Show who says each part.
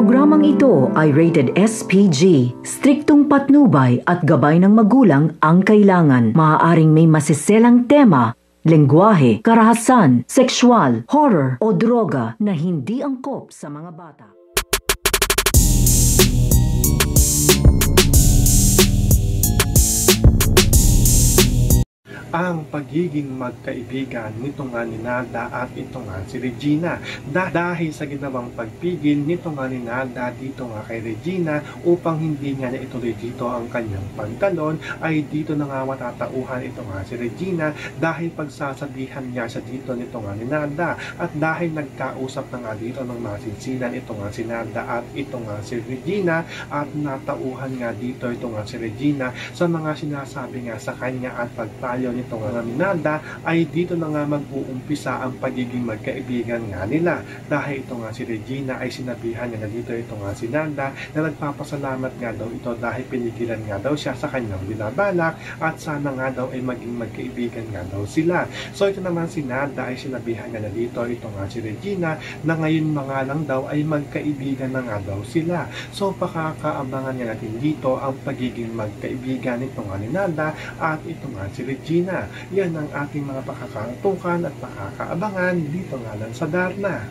Speaker 1: Programang ito ay rated SPG. Striktong patnubay at gabay ng magulang ang kailangan. Maaaring may masiselang tema, lengguwahe, karahasan, sexual, horror o droga na hindi angkop sa mga bata.
Speaker 2: Ang pagiging magkaibigan nito nga ni Nalda at ito nga si Regina. Dahil sa ginawang pagpigil nito nga ni Nalda dito nga kay Regina upang hindi nga na ituloy dito ang kanyang pagtalon, ay dito na nga matatauhan ito nga si Regina dahil pagsasabihan niya sa dito nito nga ni Nalda, at dahil nagkausap na nga dito ng masinsinan ito nga si Nalda at ito nga si Regina, at natauhan nga dito ito nga si Regina sa mga sinasabi nga sa kanya at pagpayo nito nga ni Nalda, ay dito na nga mag-uumpisa ang pagiging magkaibigan nga nila, dahil ito nga si Regina ay sinabihan niya na dito ito nga si Nalda na nagpapasalamat nga daw ito dahil pinigilan nga daw siya sa kanyang binabalak, at sana nga daw ay maging magkaibigan nga daw sila. So ito naman si Nalda ay sinabihan nga na dito ito nga si Regina na ngayon mga lang daw ay magkaibigan na nga daw sila. So pakakaabangan nga natin dito ang pagiging magkaibigan nito nga ni Nalda at ito nga si Regina. Yan ang ating mga pakakatukan at pakakaabangan dito nga lang sa Darna.